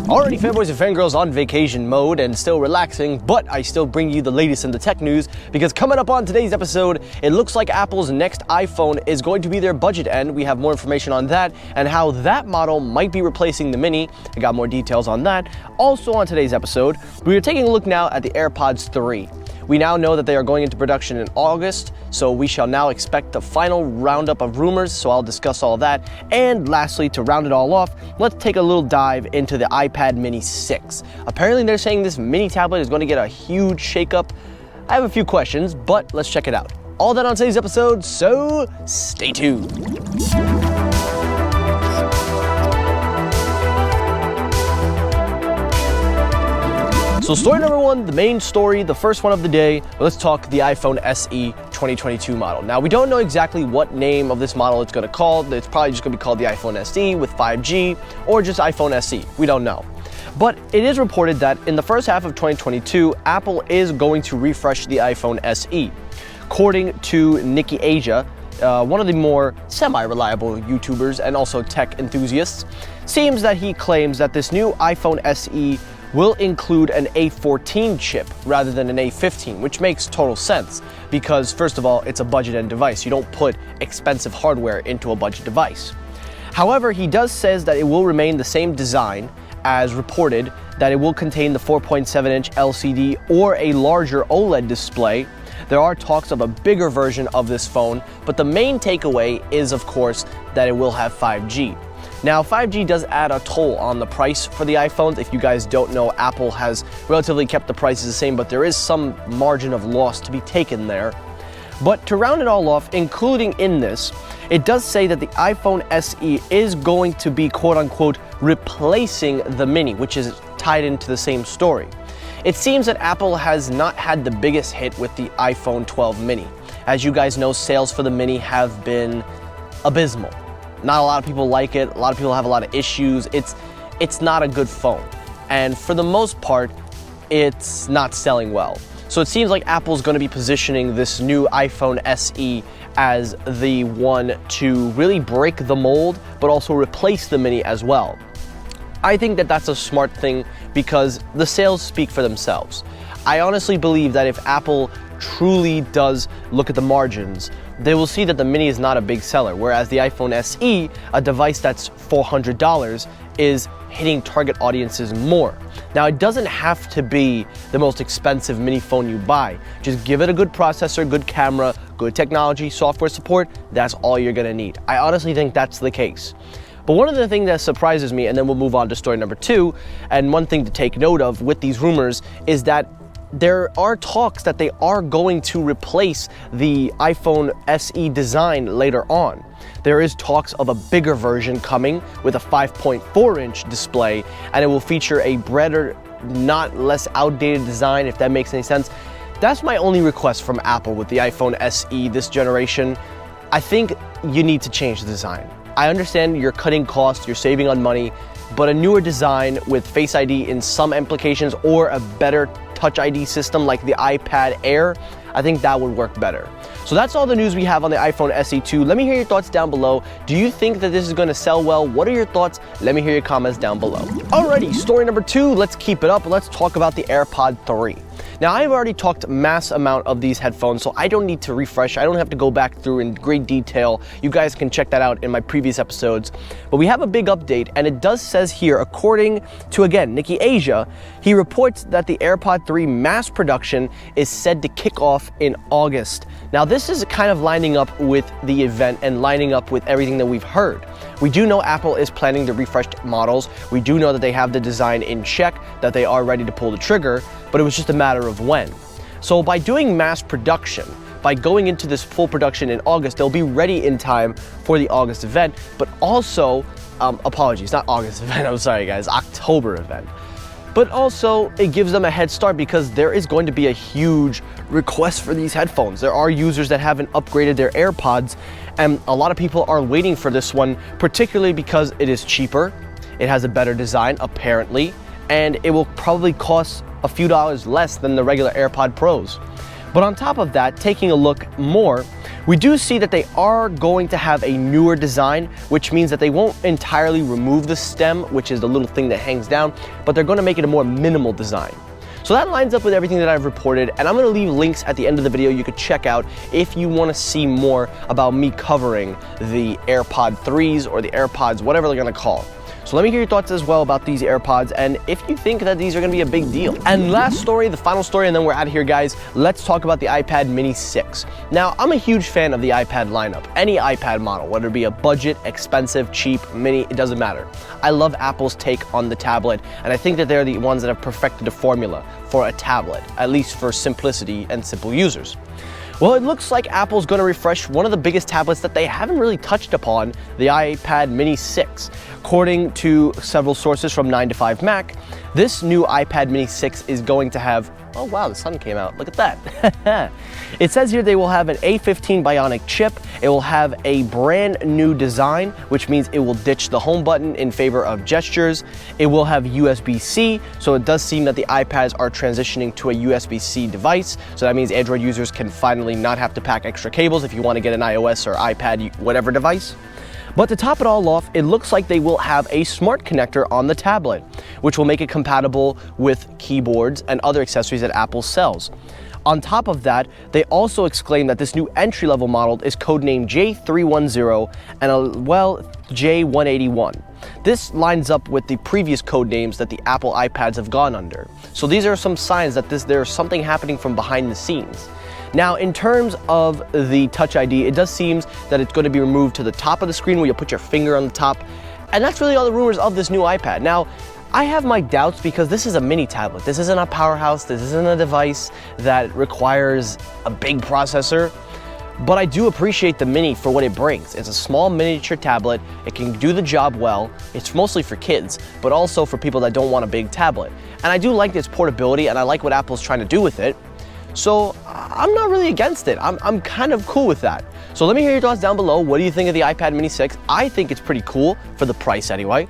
Alrighty, fanboys and fangirls, on vacation mode and still relaxing, but I still bring you the latest in the tech news because coming up on today's episode, it looks like Apple's next iPhone is going to be their budget end. We have more information on that and how that model might be replacing the Mini. I got more details on that. Also on today's episode, we are taking a look now at the AirPods 3. We now know that they are going into production in August, so we shall now expect the final roundup of rumors, so I'll discuss all that. And lastly, to round it all off, let's take a little dive into the iPad Mini 6. Apparently they're saying this mini tablet is going to get a huge shakeup. I have a few questions, but let's check it out. All that on today's episode, so stay tuned. So story number one, the main story, the first one of the day, let's talk the iPhone SE 2022 model. Now, we don't know exactly what name of this model it's going to call. It's probably just going to be called the iPhone SE with 5G or just iPhone SE. We don't know. But it is reported that in the first half of 2022, Apple is going to refresh the iPhone SE. According to Nikki Asia, one of the more semi-reliable YouTubers and also tech enthusiasts, seems that he claims that this new iPhone SE will include an A14 chip rather than an A15, which makes total sense because, first of all, it's a budget-end device. You don't put expensive hardware into a budget device. However, he does says that it will remain the same design as reported, that it will contain the 4.7-inch LCD or a larger OLED display. There are talks of a bigger version of this phone, but the main takeaway is, of course, that it will have 5G. Now, 5G does add a toll on the price for the iPhones. If you guys don't know, Apple has relatively kept the prices the same, but there is some margin of loss to be taken there. But to round it all off, including in this, it does say that the iPhone SE is going to be quote-unquote replacing the Mini, which is tied into the same story. It seems that Apple has not had the biggest hit with the iPhone 12 Mini. As you guys know, sales for the Mini have been abysmal. Not a lot of people like it. A lot of people have a lot of issues. It's not a good phone. And for the most part, it's not selling well. So it seems like Apple's going to be positioning this new iPhone SE as the one to really break the mold, but also replace the Mini as well. I think that that's a smart thing because the sales speak for themselves. I honestly believe that if Apple truly does look at the margins, they will see that the Mini is not a big seller, whereas the iPhone SE, a device that's $400, is hitting target audiences more. Now, it doesn't have to be the most expensive mini phone you buy. Just give it a good processor, good camera, good technology, software support. That's all you're gonna need. I honestly think that's the case. But one of the things that surprises me, and then we'll move on to story number two, and one thing to take note of with these rumors is that there are talks that they are going to replace the iPhone SE design later on. There is talks of a bigger version coming with a 5.4-inch display, and it will feature a better, not less outdated design, if that makes any sense. That's my only request from Apple with the iPhone SE this generation. I think you need to change the design. I understand you're cutting costs, you're saving on money, but a newer design with Face ID in some applications or a better Touch ID system like the iPad Air, I think that would work better. So that's all the news we have on the iPhone SE 2. Let me hear your thoughts down below. Do you think that this is going to sell well? What are your thoughts? Let me hear your comments down below. Alrighty, story number two, let's keep it up. Let's talk about the AirPod 3. Now, I've already talked mass amount of these headphones, so I don't need to refresh. I don't have to go back through in great detail. You guys can check that out in my previous episodes. But we have a big update, and it does says here, according to, again, Nikki Asia, he reports that the AirPod 3 mass production is said to kick off in August. Now, this is kind of lining up with the event and lining up with everything that we've heard. We do know Apple is planning the refreshed models. We do know that they have the design in check, that they are ready to pull the trigger, but it was just a matter of when. So by doing mass production, by going into this full production in August, they'll be ready in time for the August event, but also, apologies, not August event, I'm sorry guys, October event. But also, it gives them a head start because there is going to be a huge request for these headphones. There are users that haven't upgraded their AirPods, and a lot of people are waiting for this one, particularly because it is cheaper, it has a better design, apparently, and it will probably cost a few dollars less than the regular AirPod Pros. But on top of that, taking a look more, we do see that they are going to have a newer design, which means that they won't entirely remove the stem, which is the little thing that hangs down, but they're going to make it a more minimal design. So that lines up with everything that I've reported, and I'm going to leave links at the end of the video you could check out if you want to see more about me covering the AirPod 3s or the AirPods, whatever they're going to call. So let me hear your thoughts as well about these AirPods and if you think that these are going to be a big deal. And last story, the final story, and then we're out of here, guys. Let's talk about the iPad Mini 6. Now, I'm a huge fan of the iPad lineup. Any iPad model, whether it be a budget, expensive, cheap, mini, it doesn't matter. I love Apple's take on the tablet, and I think that they're the ones that have perfected the formula for a tablet, at least for simplicity and simple users. Well, it looks like Apple's going to refresh one of the biggest tablets that they haven't really touched upon, the iPad Mini 6. According to several sources from 9to5Mac, this new iPad Mini 6 is going to have, oh wow, the sun came out, look at that. It says here they will have an A15 Bionic chip, it will have a brand new design, which means it will ditch the home button in favor of gestures. It will have USB-C, so it does seem that the iPads are transitioning to a USB-C device, so that means Android users can finally not have to pack extra cables if you want to get an iOS or iPad, whatever device. But to top it all off, it looks like they will have a smart connector on the tablet, which will make it compatible with keyboards and other accessories that Apple sells. On top of that, they also exclaim that this new entry-level model is codenamed J310 and J181. This lines up with the previous code names that the Apple iPads have gone under. So these are some signs that there's something happening from behind the scenes. Now, in terms of the Touch ID, it does seem that it's going to be removed to the top of the screen where you put your finger on the top. And that's really all the rumors of this new iPad. Now, I have my doubts because this is a mini tablet. This isn't a powerhouse. This isn't a device that requires a big processor. But I do appreciate the Mini for what it brings. It's a small miniature tablet. It can do the job well. It's mostly for kids, but also for people that don't want a big tablet. And I do like its portability, and I like what Apple's trying to do with it. So I'm not really against it. I'm kind of cool with that. So let me hear your thoughts down below. What do you think of the iPad Mini 6? I think it's pretty cool for the price anyway.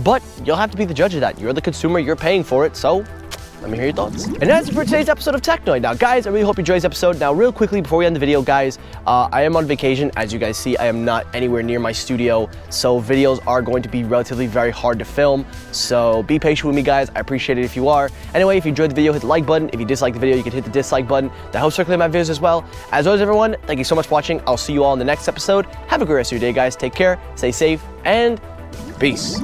But you'll have to be the judge of that. You're the consumer, you're paying for it, so let me hear your thoughts. And that's it for today's episode of Technoid. Now, guys, I really hope you enjoyed this episode. Now, real quickly, before we end the video, guys, I am on vacation. As you guys see, I am not anywhere near my studio, so videos are going to be relatively very hard to film. So be patient with me, guys. I appreciate it if you are. Anyway, if you enjoyed the video, hit the like button. If you dislike the video, you can hit the dislike button. That helps circulate my videos as well. As always, everyone, thank you so much for watching. I'll see you all in the next episode. Have a great rest of your day, guys. Take care, stay safe, and peace.